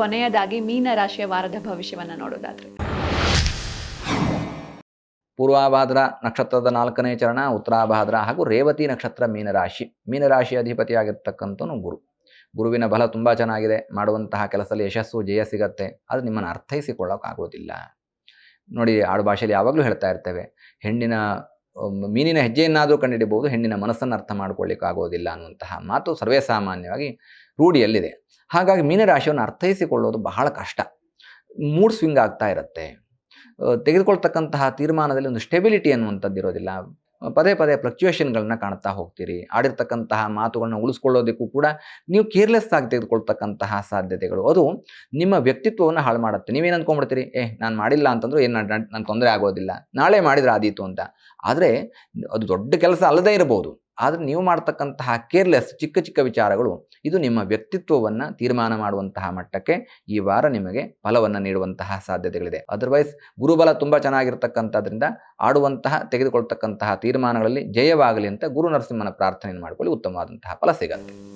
ಕೊನೆಯದಾಗಿ ಮೀನರಾಶಿಯ ವಾರದ ಭವಿಷ್ಯವನ್ನು ನೋಡೋದಾದ್ರೆ ಪೂರ್ವಾಭಾದ್ರ ನಕ್ಷತ್ರದ 4ನೇ ಚರಣ, ಉತ್ತರಾಭಾದ್ರ ಹಾಗೂ ರೇವತಿ ನಕ್ಷತ್ರ ಮೀನರಾಶಿ. ಮೀನರಾಶಿ ಅಧಿಪತಿಯಾಗಿರ್ತಕ್ಕಂಥವನು ಗುರು. ಗುರುವಿನ ಬಲ ತುಂಬ ಚೆನ್ನಾಗಿದೆ. ಮಾಡುವಂತಹ ಕೆಲಸದಲ್ಲಿ ಯಶಸ್ಸು ಜಯ ಸಿಗತ್ತೆ. ಅದು ನಿಮ್ಮನ್ನು ಅರ್ಥೈಸಿಕೊಳ್ಳೋಕ್ಕಾಗೋದಿಲ್ಲ. ನೋಡಿ, ಆಡು ಭಾಷೆಯಲ್ಲಿ ಯಾವಾಗಲೂ ಹೇಳ್ತಾ ಇರ್ತೇವೆ, ಮೀನಿನ ಹೆಜ್ಜೆಯನ್ನಾದರೂ ಕಂಡುಹಿಡಿಬಹುದು, ಹೆಣ್ಣಿನ ಮನಸ್ಸನ್ನು ಅರ್ಥ ಮಾಡ್ಕೊಳ್ಳಿಕ್ಕಾಗೋದಿಲ್ಲ ಅನ್ನುವಂತಹ ಮಾತು ಸರ್ವೇ ಸಾಮಾನ್ಯವಾಗಿ ರೂಢಿಯಲ್ಲಿದೆ. ಹಾಗಾಗಿ ಮೀನರಾಶಿಯನ್ನು ಅರ್ಥೈಸಿಕೊಳ್ಳೋದು ಬಹಳ ಕಷ್ಟ. ಮೂಡ್ ಸ್ವಿಂಗ್ ಆಗ್ತಾ ಇರುತ್ತೆ. ತೆಗೆದುಕೊಳ್ತಕ್ಕಂತಹ ತೀರ್ಮಾನದಲ್ಲಿ ಒಂದು ಸ್ಟೆಬಿಲಿಟಿ ಅನ್ನುವಂಥದ್ದು ಇರೋದಿಲ್ಲ. ಪದೇ ಪದೇ ಫ್ಲಕ್ಚುಯೇಷನ್ಗಳನ್ನ ಕಾಣ್ತಾ ಹೋಗ್ತೀರಿ. ಆಡಿರ್ತಕ್ಕಂತಹ ಮಾತುಗಳನ್ನ ಉಳಿಸ್ಕೊಳ್ಳೋದಕ್ಕೂ ಕೂಡ ನೀವು ಕೇರ್ಲೆಸ್ ಆಗಿ ತೆಗೆದುಕೊಳ್ತಕ್ಕಂತಹ ಸಾಧ್ಯತೆಗಳು, ಅದು ನಿಮ್ಮ ವ್ಯಕ್ತಿತ್ವವನ್ನು ಹಾಳು ಮಾಡುತ್ತೆ. ನೀವೇನು ಅಂದ್ಕೊಂಡ್ಬಿಡ್ತೀರಿ, ನಾನು ಮಾಡಿಲ್ಲ ಅಂತಂದ್ರೂ ಏನು ನನ್ನ ತೊಂದರೆ ಆಗೋದಿಲ್ಲ, ನಾಳೆ ಮಾಡಿದ್ರೆ ಆದೀತು ಅಂತ. ಆದರೆ ಅದು ದೊಡ್ಡ ಕೆಲಸ ಅಲ್ಲದೇ ಇರಬಹುದು. ಆದರೆ ನೀವು ಮಾಡ್ತಕ್ಕಂತಹ ಕೇರ್ಲೆಸ್ ಚಿಕ್ಕ ಚಿಕ್ಕ ವಿಚಾರಗಳು ಇದು ನಿಮ್ಮ ವ್ಯಕ್ತಿತ್ವವನ್ನು ತೀರ್ಮಾನ ಮಾಡುವಂತಹ ಮಟ್ಟಕ್ಕೆ ಈ ವಾರ ನಿಮಗೆ ಫಲವನ್ನು ನೀಡುವಂತಹ ಸಾಧ್ಯತೆಗಳಿದೆ. ಅದರ್ವೈಸ್ ಗುರುಬಲ ತುಂಬ ಚೆನ್ನಾಗಿರ್ತಕ್ಕಂಥದ್ರಿಂದ ತೆಗೆದುಕೊಳ್ತಕ್ಕಂತಹ ತೀರ್ಮಾನಗಳಲ್ಲಿ ಜಯವಾಗಲಿ ಅಂತ ಗುರು ನರಸಿಂಹನ ಪ್ರಾರ್ಥನೆಯನ್ನು ಮಾಡಿಕೊಳ್ಳಿ, ಉತ್ತಮವಾದಂತಹ ಫಲ ಸಿಗತ್ತೆ.